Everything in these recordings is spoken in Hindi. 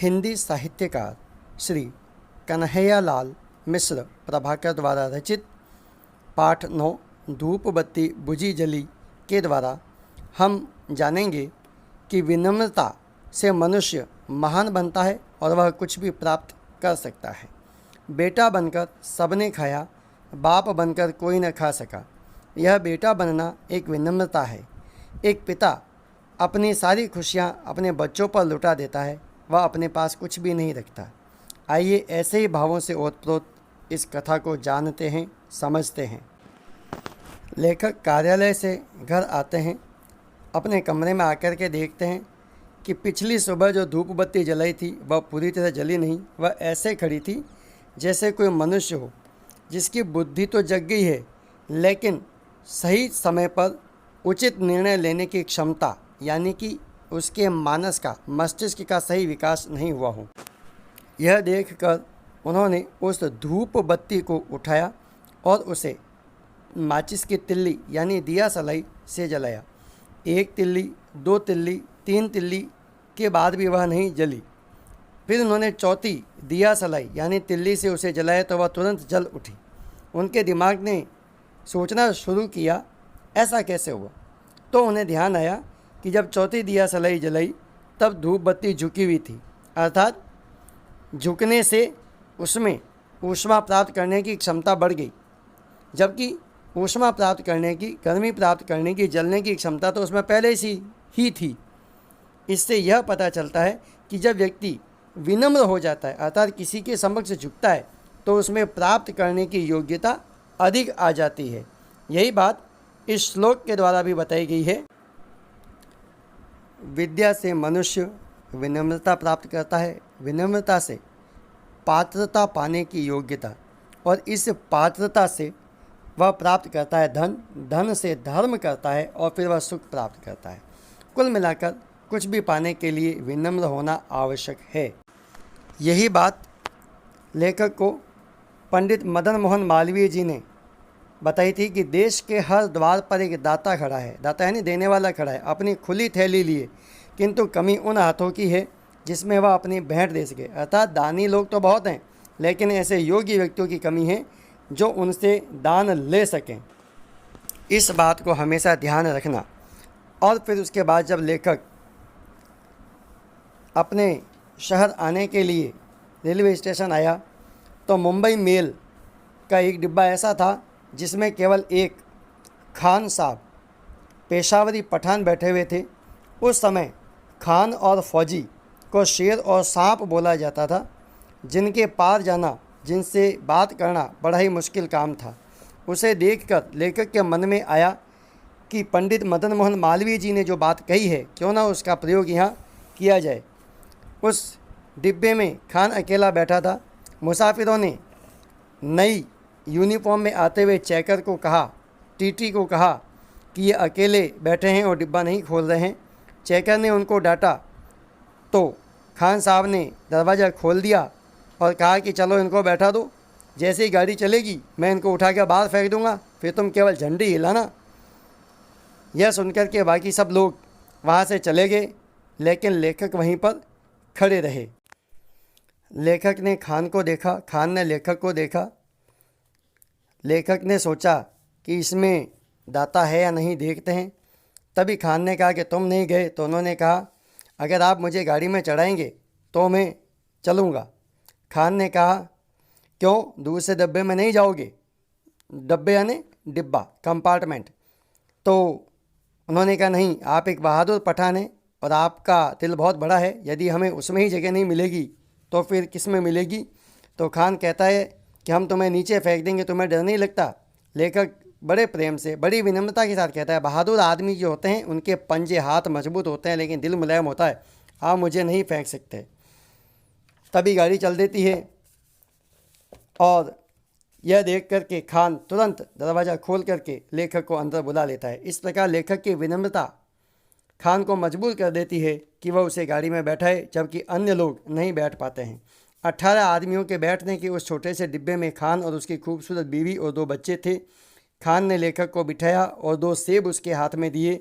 हिंदी साहित्यकार श्री कन्हैयालाल मिश्र प्रभाकर द्वारा रचित पाठ 9 धूप बत्ती बुझी जली के द्वारा हम जानेंगे कि विनम्रता से मनुष्य महान बनता है और वह कुछ भी प्राप्त कर सकता है। बेटा बनकर सबने खाया, बाप बनकर कोई न खा सका। यह बेटा बनना एक विनम्रता है। एक पिता अपनी सारी खुशियाँ अपने बच्चों पर लुटा देता है, वह अपने पास कुछ भी नहीं रखता। आइए ऐसे ही भावों से ओतप्रोत इस कथा को जानते हैं, समझते हैं। लेखक कार्यालय से घर आते हैं। अपने कमरे में आकर के देखते हैं कि पिछली सुबह जो धूप बत्ती जलाई थी वह पूरी तरह जली नहीं। वह ऐसे खड़ी थी जैसे कोई मनुष्य हो जिसकी बुद्धि तो जग गई है, लेकिन सही समय पर उचित निर्णय लेने की क्षमता यानी कि उसके मानस का, मस्तिष्क का सही विकास नहीं हुआ हो। यह देखकर उन्होंने उस धूप बत्ती को उठाया और उसे माचिस की तिल्ली यानी दिया सलाई से जलाया। 1 तिल्ली, 2 तिल्ली, 3 तिल्ली के बाद भी वह नहीं जली। फिर उन्होंने चौथी दिया सलाई यानी तिल्ली से उसे जलाया तो वह तुरंत जल उठी। उनके दिमाग ने सोचना शुरू किया, ऐसा कैसे हुआ? तो उन्हें ध्यान आया कि जब चौथी दिया सलाई जलाई तब धूप बत्ती झुकी हुई थी, अर्थात झुकने से उसमें ऊष्मा प्राप्त करने की क्षमता बढ़ गई, जबकि ऊष्मा प्राप्त करने की, गर्मी प्राप्त करने की, जलने की क्षमता तो उसमें पहले से ही थी। इससे यह पता चलता है कि जब व्यक्ति विनम्र हो जाता है, अर्थात किसी के समक्ष झुकता है, तो उसमें प्राप्त करने की योग्यता अधिक आ जाती है। यही बात इस श्लोक के द्वारा भी बताई गई है। विद्या से मनुष्य विनम्रता प्राप्त करता है, विनम्रता से पात्रता पाने की योग्यता, और इस पात्रता से वह प्राप्त करता है धन, धन से धर्म करता है और फिर वह सुख प्राप्त करता है। कुल मिलाकर कुछ भी पाने के लिए विनम्र होना आवश्यक है। यही बात लेखक को पंडित मदन मोहन मालवीय जी ने बताई थी कि देश के हर द्वार पर एक दाता खड़ा है। दाता यानी देने वाला खड़ा है, अपनी खुली थैली लिए, किंतु कमी उन हाथों की है जिसमें वह अपनी भेंट दे सके। अर्थात दानी लोग तो बहुत हैं, लेकिन ऐसे योग्य व्यक्तियों की कमी है जो उनसे दान ले सकें। इस बात को हमेशा ध्यान रखना। और फिर उसके बाद जब लेखक अपने शहर आने के लिए रेलवे स्टेशन आया तो मुंबई मेल का एक डिब्बा ऐसा था जिसमें केवल एक खान साहब पेशावरी पठान बैठे हुए थे। उस समय खान और फौजी को शेर और सांप बोला जाता था, जिनके पार जाना, जिनसे बात करना बड़ा ही मुश्किल काम था। उसे देखकर लेखक के मन में आया कि पंडित मदन मोहन मालवीय जी ने जो बात कही है, क्यों ना उसका प्रयोग यहाँ किया जाए। उस डिब्बे में खान अकेला बैठा था। मुसाफिरों ने नई यूनिफॉर्म में आते हुए चेकर को कहा, टीटी को कहा कि ये अकेले बैठे हैं और डिब्बा नहीं खोल रहे हैं। चेकर ने उनको डांटा तो खान साहब ने दरवाज़ा खोल दिया और कहा कि चलो इनको बैठा दो, जैसे ही गाड़ी चलेगी मैं इनको उठा कर बाहर फेंक दूंगा, फिर तुम केवल झंडी हिलाना। यह सुनकर के बाकी सब लोग वहाँ से चले गए, लेकिन लेखक वहीं पर खड़े रहे। लेखक ने खान को देखा, खान ने लेखक को देखा। लेखक ने सोचा कि इसमें दाता है या नहीं, देखते हैं। तभी खान ने कहा कि तुम नहीं गए, तो उन्होंने कहा अगर आप मुझे गाड़ी में चढ़ाएंगे तो मैं चलूँगा। खान ने कहा क्यों, दूसरे डब्बे में नहीं जाओगे? डब्बे यानी डिब्बा, कंपार्टमेंट। तो उन्होंने कहा नहीं, आप एक बहादुर पठान हैं और आपका दिल बहुत बड़ा है, यदि हमें उसमें ही जगह नहीं मिलेगी तो फिर किस में मिलेगी? तो खान कहता है कि हम तुम्हें नीचे फेंक देंगे, तुम्हें डर नहीं लगता? लेखक बड़े प्रेम से, बड़ी विनम्रता के साथ कहता है बहादुर आदमी जो होते हैं उनके पंजे हाथ मजबूत होते हैं लेकिन दिल मुलायम होता है, आप मुझे नहीं फेंक सकते। तभी गाड़ी चल देती है और यह देख कर के खान तुरंत दरवाज़ा खोल करके लेखक को अंदर बुला लेता है। इस प्रकार लेखक की विनम्रता खान को मजबूर कर देती है कि वह उसे गाड़ी में बैठाए, जबकि अन्य लोग नहीं बैठ पाते हैं। 18 आदमियों के बैठने के उस छोटे से डिब्बे में खान और उसकी खूबसूरत बीवी और 2 बच्चे थे। खान ने लेखक को बिठाया और 2 सेब उसके हाथ में दिए।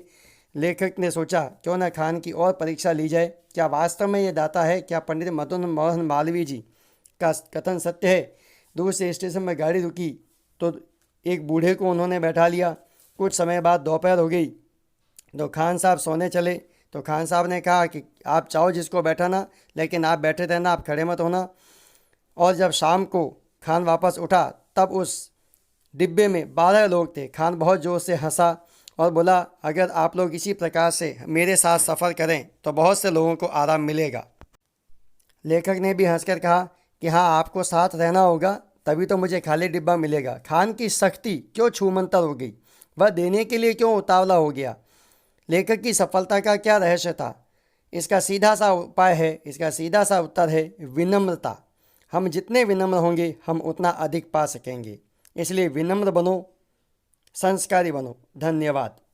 लेखक ने सोचा क्यों न खान की और परीक्षा ली जाए। क्या वास्तव में ये दाता है? क्या पंडित मदन मोहन मालवीय जी का कथन सत्य है? दूर से स्टेशन में गाड़ी रुकी तो एक बूढ़े को उन्होंने बैठा लिया। कुछ समय बाद दोपहर हो गई तो खान साहब सोने चले। तो खान साहब ने कहा कि आप चाहो जिसको बैठाना, लेकिन आप बैठे रहना, आप खड़े मत होना। और जब शाम को खान वापस उठा तब उस डिब्बे में 12 लोग थे। खान बहुत ज़ोर से हंसा और बोला, अगर आप लोग इसी प्रकार से मेरे साथ सफ़र करें तो बहुत से लोगों को आराम मिलेगा। लेखक ने भी हंसकर कहा कि हाँ, आपको साथ रहना होगा, तभी तो मुझे खाली डिब्बा मिलेगा। खान की सख्ती क्यों छूमंतर हो गई? वह देने के लिए क्यों उतावला हो गया? लेखक की सफलता का क्या रहस्य था? इसका सीधा सा उपाय है, इसका सीधा सा उत्तर है विनम्रता। हम जितने विनम्र होंगे हम उतना अधिक पा सकेंगे। इसलिए विनम्र बनो, संस्कारी बनो। धन्यवाद।